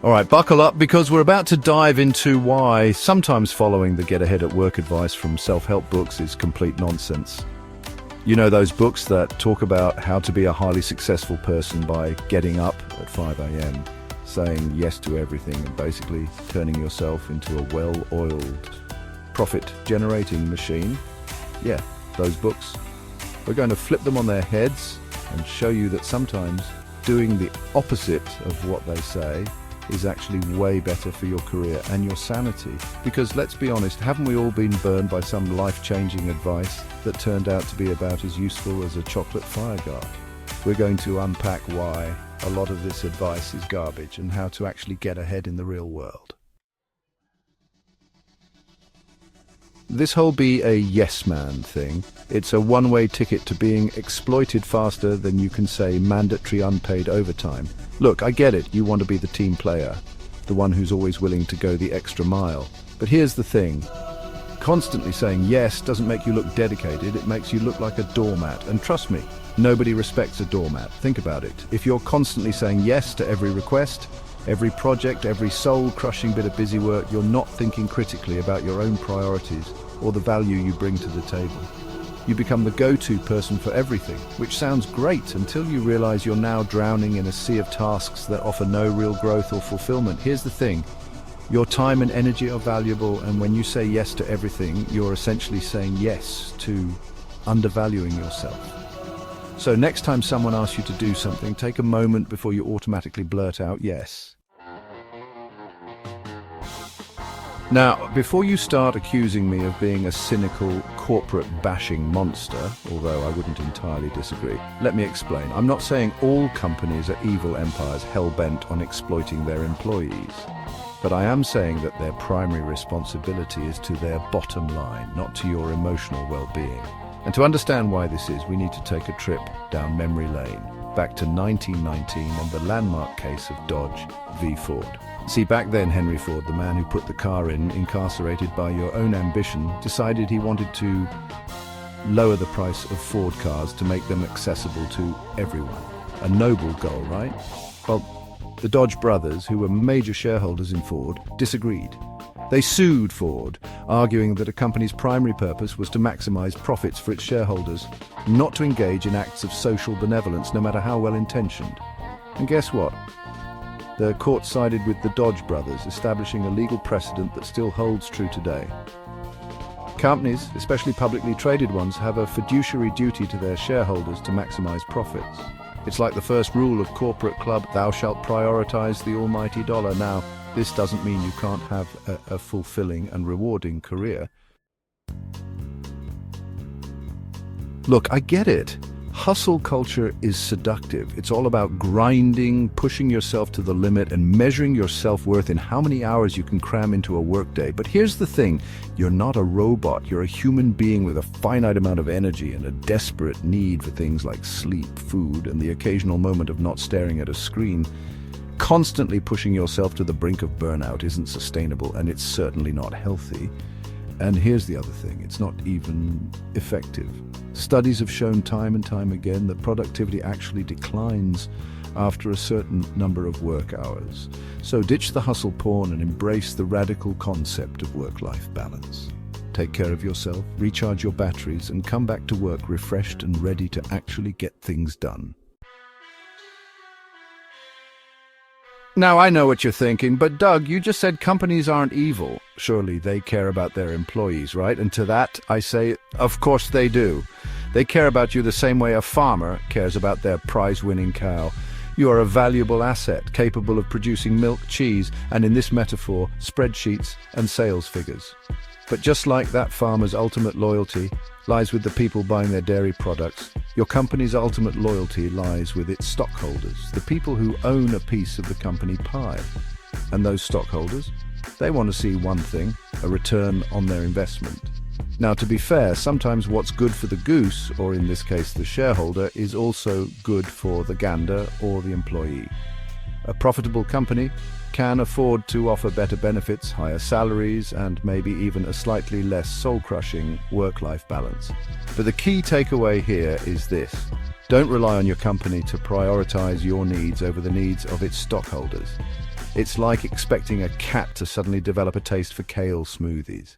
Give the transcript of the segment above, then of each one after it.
All right, buckle up because we're about to dive into why sometimes following the get ahead at work advice from self-help books is complete nonsense. You know those books that talk about how to be a highly successful person by getting up at 5 a.m., saying yes to everything and basically turning yourself into a well-oiled, profit-generating machine? Yeah, those books. We're going to flip them on their heads and show you that sometimes doing the opposite of what they say is actually way better for your career and your sanity. Because let's be honest, haven't we all been burned by some life-changing advice that turned out to be about as useful as a chocolate fireguard? We're going to unpack why a lot of this advice is garbage and how to actually get ahead in the real world. This whole be a yes man thing, it's a one-way ticket to being exploited faster than you can say mandatory unpaid overtime. Look, I get it, you want to be the team player, the one who's always willing to go the extra mile. But here's the thing, constantly saying yes doesn't make you look dedicated, it makes you look like a doormat. And trust me, nobody respects a doormat. Think about it. If you're constantly saying yes to every request, every project, every soul-crushing bit of busy work, you're not thinking critically about your own priorities or the value you bring to the table. You become the go-to person for everything, which sounds great until you realize you're now drowning in a sea of tasks that offer no real growth or fulfillment. Here's the thing, your time and energy are valuable, and when you say yes to everything, you're essentially saying yes to undervaluing yourself. So next time someone asks you to do something, take a moment before you automatically blurt out yes. Now, before you start accusing me of being a cynical, corporate-bashing monster, although I wouldn't entirely disagree, let me explain. I'm not saying all companies are evil empires hell-bent on exploiting their employees. But I am saying that their primary responsibility is to their bottom line, not to your emotional well-being. And to understand why this is, we need to take a trip down memory lane, back to 1919 and the landmark case of Dodge v. Ford. See, back then Henry Ford, the man who put the car in, incarcerated by your own ambition, decided he wanted to lower the price of Ford cars to make them accessible to everyone. A noble goal, right? Well, the Dodge brothers, who were major shareholders in Ford, disagreed. They sued Ford, arguing that a company's primary purpose was to maximize profits for its shareholders, not to engage in acts of social benevolence, no matter how well-intentioned. And guess what? The court sided with the Dodge brothers, establishing a legal precedent that still holds true today. Companies, especially publicly traded ones, have a fiduciary duty to their shareholders to maximize profits. It's like the first rule of corporate club, thou shalt prioritize the almighty dollar. Now, this doesn't mean you can't have a fulfilling and rewarding career. Look, I get it. Hustle culture is seductive. It's all about grinding, pushing yourself to the limit, and measuring your self-worth in how many hours you can cram into a workday. But here's the thing, you're not a robot. You're a human being with a finite amount of energy and a desperate need for things like sleep, food, and the occasional moment of not staring at a screen. Constantly pushing yourself to the brink of burnout isn't sustainable, and it's certainly not healthy. And here's the other thing, it's not even effective. Studies have shown time and time again that productivity actually declines after a certain number of work hours. So ditch the hustle porn and embrace the radical concept of work-life balance. Take care of yourself, recharge your batteries, and come back to work refreshed and ready to actually get things done. Now, I know what you're thinking, but Doug, you just said companies aren't evil. Surely they care about their employees, right? And to that, I say, of course they do. They care about you the same way a farmer cares about their prize-winning cow. You are a valuable asset, capable of producing milk, cheese, and in this metaphor, spreadsheets and sales figures. But just like that farmer's ultimate loyalty lies with the people buying their dairy products, your company's ultimate loyalty lies with its stockholders, the people who own a piece of the company pie. And those stockholders, they want to see one thing, a return on their investment. Now, to be fair, sometimes what's good for the goose, or in this case the shareholder, is also good for the gander or the employee. A profitable company can afford to offer better benefits, higher salaries, and maybe even a slightly less soul-crushing work-life balance. But the key takeaway here is this. Don't rely on your company to prioritize your needs over the needs of its stockholders. It's like expecting a cat to suddenly develop a taste for kale smoothies.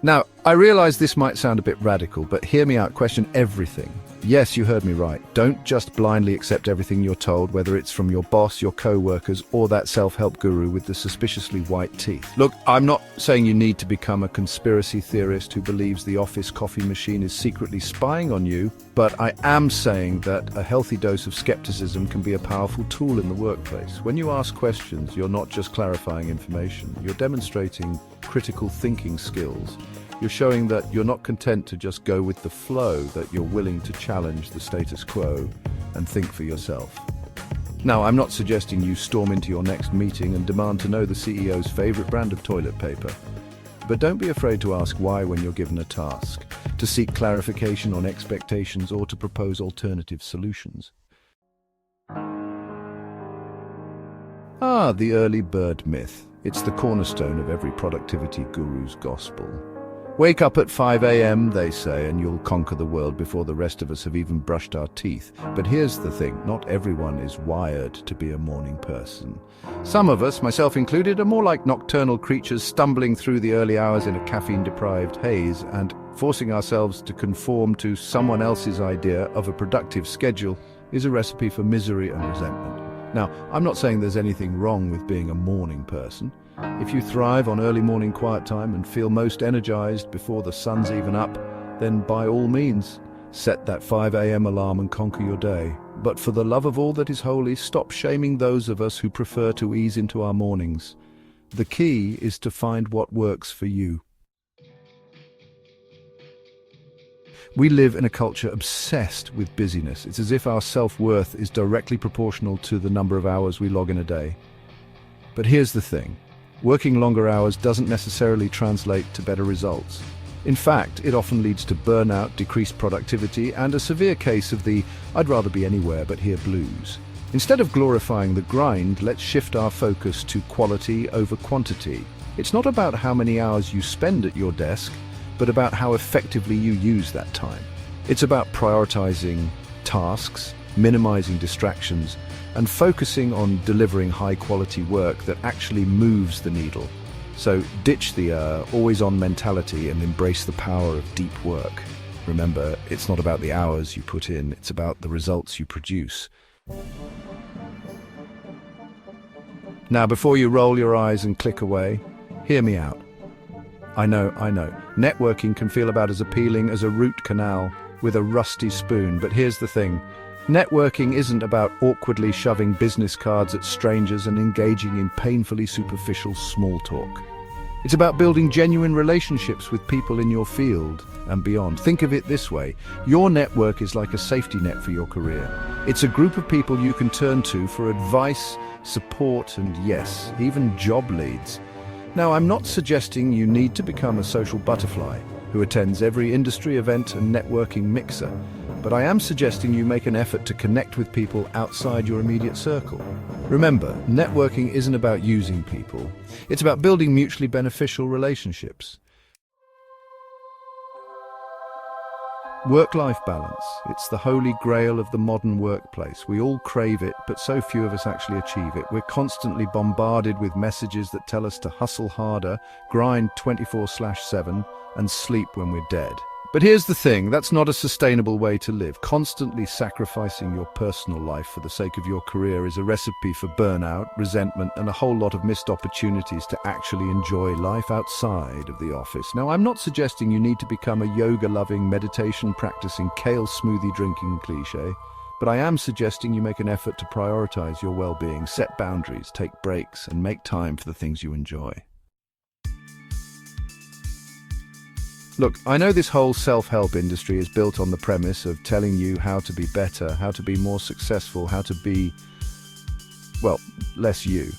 Now, I realize this might sound a bit radical, but hear me out, question everything. Yes, you heard me right. Don't just blindly accept everything you're told, whether it's from your boss, your co-workers, or that self-help guru with the suspiciously white teeth. Look, I'm not saying you need to become a conspiracy theorist who believes the office coffee machine is secretly spying on you, but I am saying that a healthy dose of skepticism can be a powerful tool in the workplace. When you ask questions, you're not just clarifying information, you're demonstrating critical thinking skills. You're showing that you're not content to just go with the flow, that you're willing to challenge the status quo and think for yourself. Now, I'm not suggesting you storm into your next meeting and demand to know the CEO's favorite brand of toilet paper. But don't be afraid to ask why when you're given a task, to seek clarification on expectations or to propose alternative solutions. The early bird myth. It's the cornerstone of every productivity guru's gospel. Wake up at 5 a.m., they say, and you'll conquer the world before the rest of us have even brushed our teeth. But here's the thing, not everyone is wired to be a morning person. Some of us, myself included, are more like nocturnal creatures stumbling through the early hours in a caffeine-deprived haze and forcing ourselves to conform to someone else's idea of a productive schedule is a recipe for misery and resentment. Now, I'm not saying there's anything wrong with being a morning person. If you thrive on early morning quiet time and feel most energized before the sun's even up, then by all means, set that 5 a.m. alarm and conquer your day. But for the love of all that is holy, stop shaming those of us who prefer to ease into our mornings. The key is to find what works for you. We live in a culture obsessed with busyness. It's as if our self-worth is directly proportional to the number of hours we log in a day. But here's the thing. Working longer hours doesn't necessarily translate to better results. In fact, it often leads to burnout, decreased productivity, and a severe case of the "I'd rather be anywhere but here" blues. Instead of glorifying the grind, let's shift our focus to quality over quantity. It's not about how many hours you spend at your desk, but about how effectively you use that time. It's about prioritizing tasks, minimizing distractions, and focusing on delivering high-quality work that actually moves the needle. So ditch the always-on mentality and embrace the power of deep work. Remember, it's not about the hours you put in, it's about the results you produce. Now, before you roll your eyes and click away, hear me out. I know, networking can feel about as appealing as a root canal with a rusty spoon, but here's the thing. Networking isn't about awkwardly shoving business cards at strangers and engaging in painfully superficial small talk. It's about building genuine relationships with people in your field and beyond. Think of it this way. Your network is like a safety net for your career. It's a group of people you can turn to for advice, support, and yes, even job leads. Now, I'm not suggesting you need to become a social butterfly who attends every industry event and networking mixer. But I am suggesting you make an effort to connect with people outside your immediate circle. Remember, networking isn't about using people. It's about building mutually beneficial relationships. Work-life balance. It's the holy grail of the modern workplace. We all crave it, but so few of us actually achieve it. We're constantly bombarded with messages that tell us to hustle harder, grind 24/7, and sleep when we're dead. But here's the thing, that's not a sustainable way to live. Constantly sacrificing your personal life for the sake of your career is a recipe for burnout, resentment, and a whole lot of missed opportunities to actually enjoy life outside of the office. Now, I'm not suggesting you need to become a yoga-loving, meditation-practicing, kale smoothie-drinking cliché, but I am suggesting you make an effort to prioritize your well-being, set boundaries, take breaks, and make time for the things you enjoy. Look, I know this whole self-help industry is built on the premise of telling you how to be better, how to be more successful, how to be, well, less you.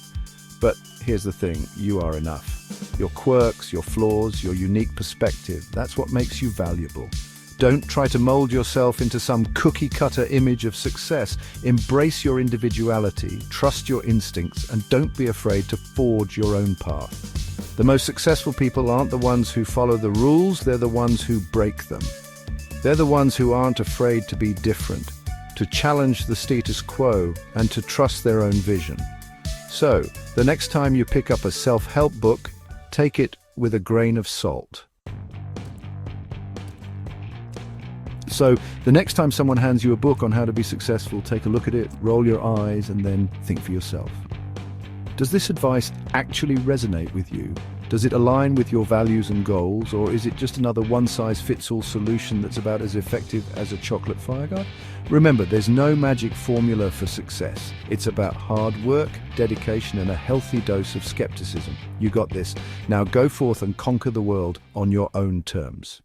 But here's the thing, you are enough. Your quirks, your flaws, your unique perspective, that's what makes you valuable. Don't try to mold yourself into some cookie-cutter image of success. Embrace your individuality, trust your instincts, and don't be afraid to forge your own path. The most successful people aren't the ones who follow the rules, they're the ones who break them. They're the ones who aren't afraid to be different, to challenge the status quo, and to trust their own vision. So, the next time you pick up a self-help book, take it with a grain of salt. So, the next time someone hands you a book on how to be successful, take a look at it, roll your eyes, and then think for yourself. Does this advice actually resonate with you? Does it align with your values and goals, or is it just another one-size-fits-all solution that's about as effective as a chocolate fireguard? Remember, there's no magic formula for success. It's about hard work, dedication, and a healthy dose of skepticism. You got this. Now go forth and conquer the world on your own terms.